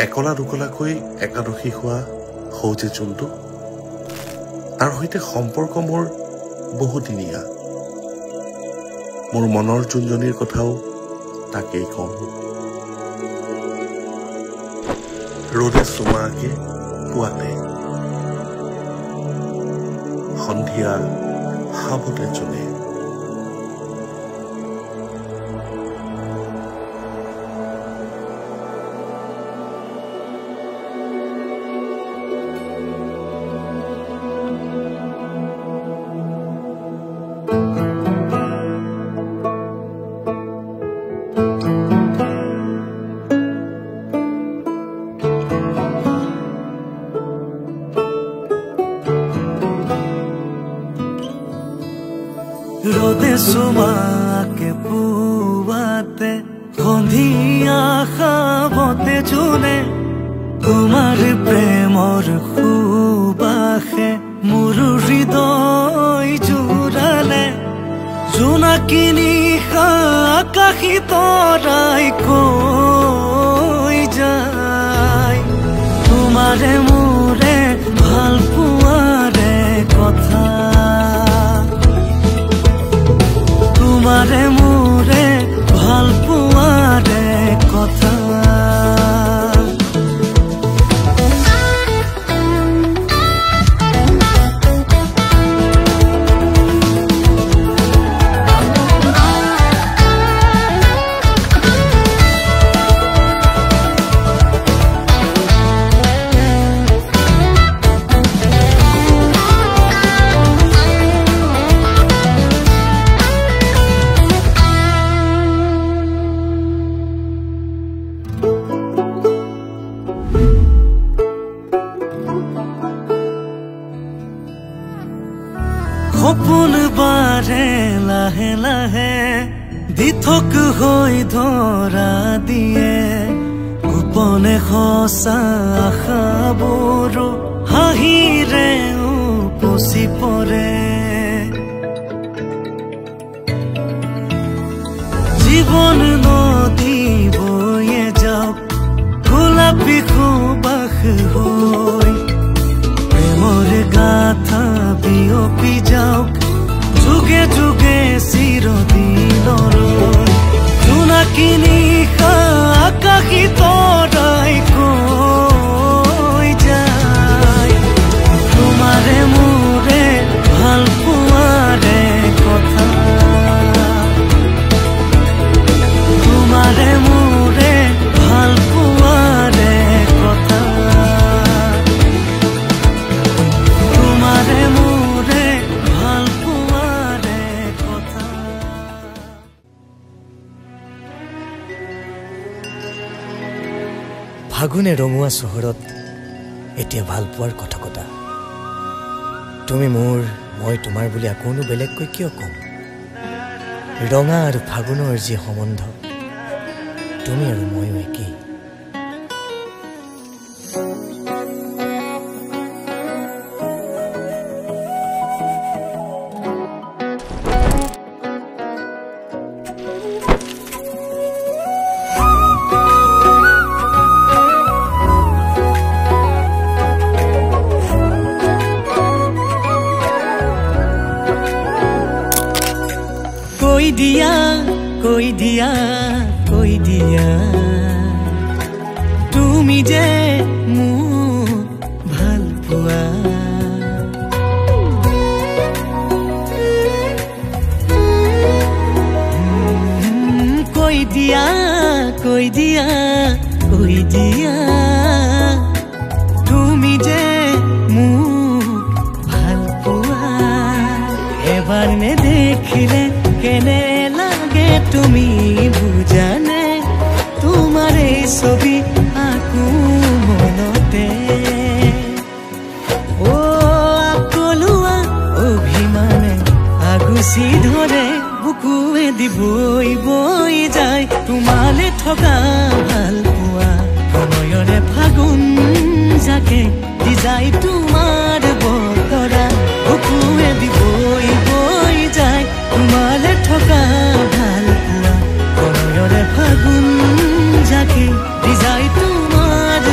একলা দুকলাকৈ একাদশী হোৱা সৌজে যোনটো তাৰ সৈতে সম্পৰ্ক মোৰ বহুদিনীয়া। মোৰ মনৰ যোনজনীৰ কথাও তাকেই কওঁ। ৰ'দে চুমাকে পুৱাতে, সন্ধিয়া সাৱতে জোনে। ৰোদে সুমাকে পুয়াতে, সন্ধিয়া সাৱতে জোনে। তোমাৰ প্ৰেমৰ সুবাসে মোৰ হৃদয় জোৰালে। জোনাকী নিশা আকাশী তৰাই কৈ যায়, তোমাৰে মোৰে ভাল পোৱাৰে কথা। তোমাৰে মোৰে ভাল পোৱাৰে কথা। সপোন বাৰে লাহে লাহে দিথক হৈ ধৰা দিয়ে। গোপনে সঁচা আশাবোৰো হাঁহিৰে উপচি পৰে। জীৱন নদী বয়ে যাওক গোলাপী সুবাস হৈ। প্ৰেমৰ গাথা বিয়পি যাওক যুগে যুগে চিৰদিনলৈ। জোনাকী নিশা আকাশী তৰাই কৈ যায়, তোমাৰে মোৰে ভাল পোৱাৰে কথা। তোমাৰে মোৰে ভাল পোৱাৰে কথা। তোমাৰে মোৰে ভাল পোৱাৰে কথা। ফাগুনে ৰঙুৱা চহৰত এতিয়া ভাল পোৱাৰ কথা কতা। তুমি মোৰ, মই তোমাৰ বুলি আকৌনো বেলেগকৈ কিয় ক'ম? ৰঙা আৰু ফাগুনৰ যি সম্বন্ধ, তুমি আৰু ময়ো একেই। কৈ দিয়া, কৈ দিয়া, কৈ দিয়া, তুমি যে মোক ভাল পোৱা। কৈ দিয়া, কৈ দিয়া, কৈ দিয়া, তুমি যে মোক ভাল পোৱা। এবাৰ নেদেখিলে কেনে লাগে তুমি বুজানে? তোমাৰ এই ছবি আকো মনতে। অ আকলুৱা অভিমানে আগুচি ধৰে, বুকুৱে দি বৈ বৈ যায়। তোমালে থকা ভাল পোৱা সময়ৰে ফাগুন যাকে দি যায় তোমাৰ বতৰা। বুকুৱে দি বৈ বৈ যায়, তোমালে থকা ভাল পোৱা সময়ৰে ফাগুন যাকে দি যায় তোমাৰ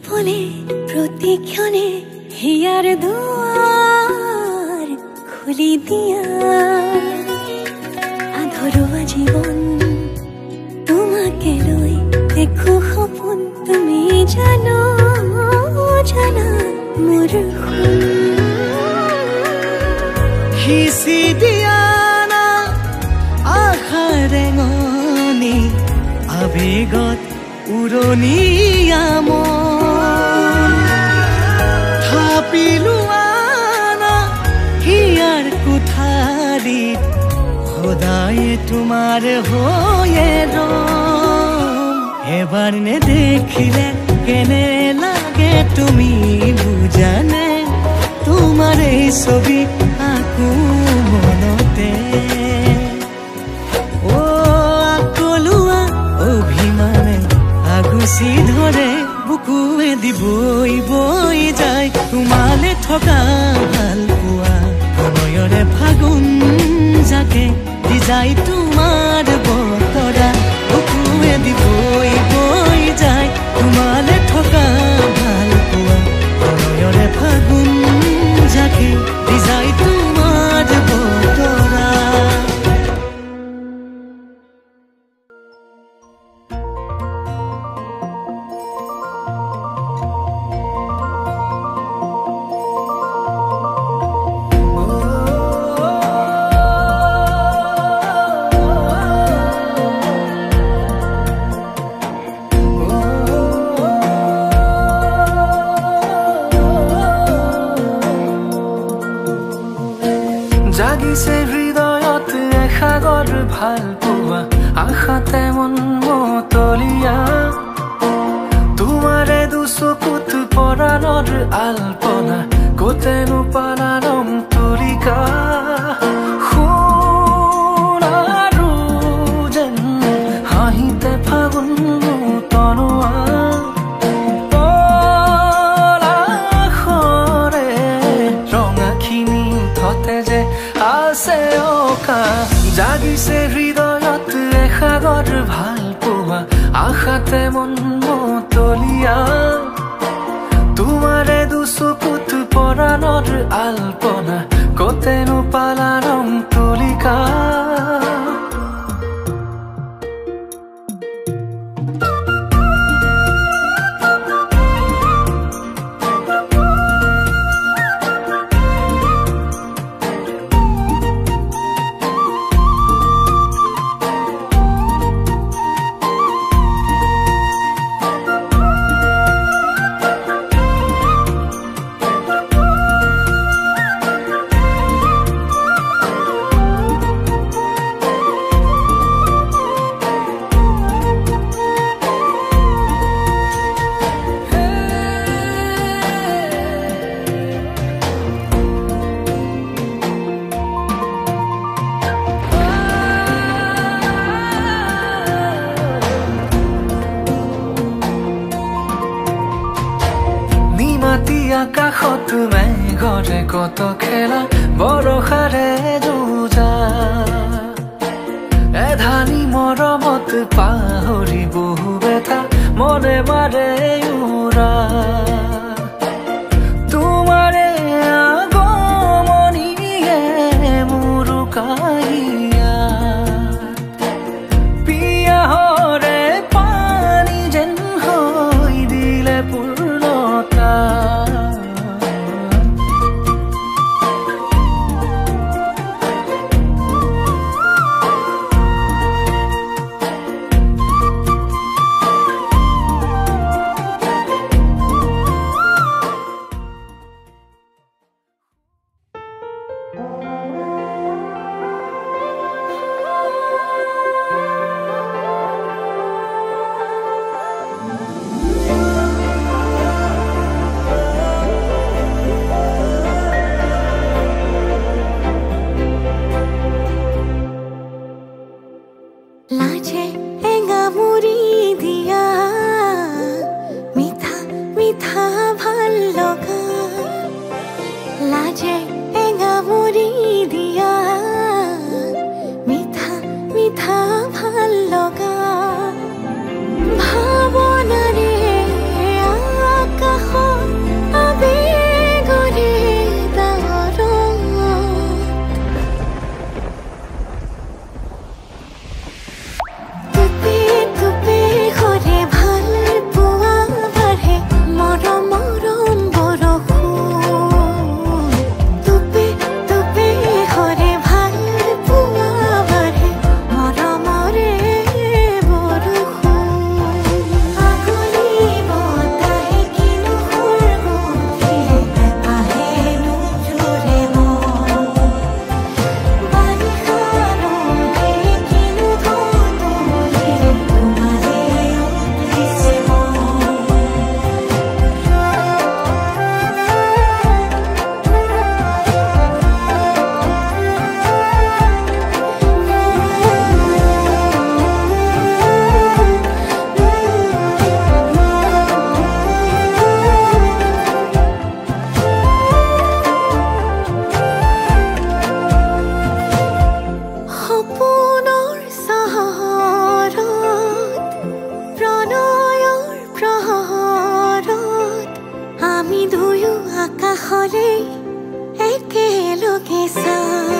পলে প্ৰতিক্ষণে হিয়াৰ দুয়াৰ খুলি দিয়া আধৰুৱা জীবন তোমাকে লৈ দেখো সপোন তুমি জানো জানা মোৰ সিঁচি দিয়া না আশাৰে ঙনি আবেগত উৰণীয়া মন থাপি লোৱা না হিয়াৰ কোঠাৰিত সদায় তোমাৰ হৈয়ে ৰম এবাৰ নেদেখিলে কেনে লাগে তুমি বুজানে তোমাৰ এই ছবি আকো মনতে আকলোৱা অভিমানে আগুচি ধৰে বুকুৱে দি বৈ বৈ যায় তোমালে থকা ভাল পোৱা সময়ৰে ফাগুন যাকে দি যায় তোমাৰ বতৰা বুকুৱে দি বৈ বৈ যায় তোমালে থকা ভাল পোৱা সময়ৰে ফাগুন যাকে দি যায় তোমাৰ বতৰা জাগিছে হৃদয়ত এসাগৰ ভাল পোৱা আশাতে মন মতলীয়া তোমাৰে দুচকুত পৰাণৰ আলপনা কতেনো পালাৰম তুলিকা সোণাৰু যেন হাঁহিতে ফাগুন তনোৱা পলাশৰে ৰঙাখিনি উঠতে যে আছে অকা জাগিছে হৃদয়ত এসাগৰ ভাল পোৱা আশাতে মন মতলীয়া তোমাৰে দুচকুত পৰাণৰ আলপনা কতেনো পালাৰম তুলিকা আকাশত মেঘৰে কত খেলা বৰষাৰে যুঁজা এধানি মৰমত পাহৰি বহু বেথা মনে মাৰে উৰা তোমাৰে আগমনিয়ে মোৰ কাহিয়া পিয়াহৰে পানী যেন হৈ দিলে পূৰ্ণতা আমি দুয়ো আকাশৰে একেলগে চাওঁ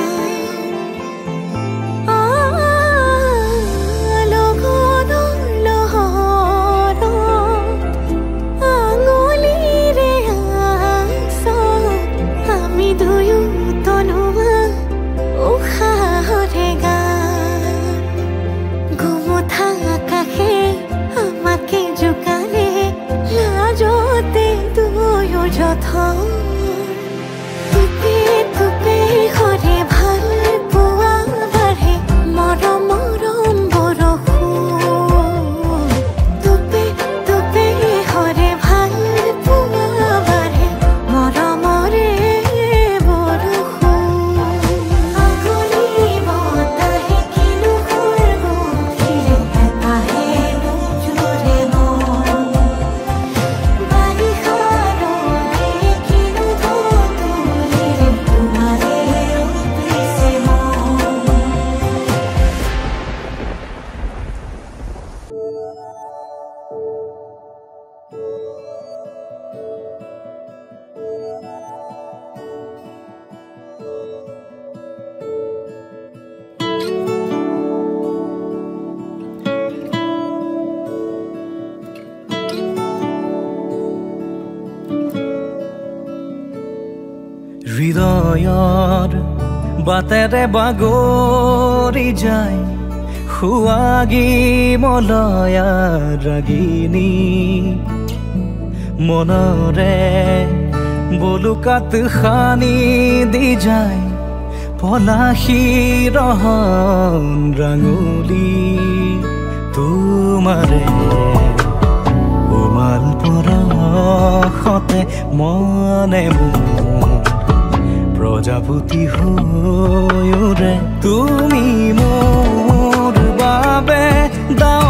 তুপে তুপে হৰে ভাল পোৱা বাঢ়ে মৰম মৰম বৰষুণ তুপে তুপে হৰে ভাল পোৱা বাঢ়ে মৰমৰে বৰষুণ আগুলি বতাহে কিনো গভীৰে আহে জোৰে মন হৃদয়ৰ বাটেৰে বাগৰি যায় সুৱাগী মলয়া ৰাগিনী মনৰে বলুকাত খানি দি যায় পলাশী ৰহন ৰাঙলী তোমাৰে উমাল পৰশতে মনে প্ৰজাপতি হৈৰে তুমি মোৰ বাবে দাও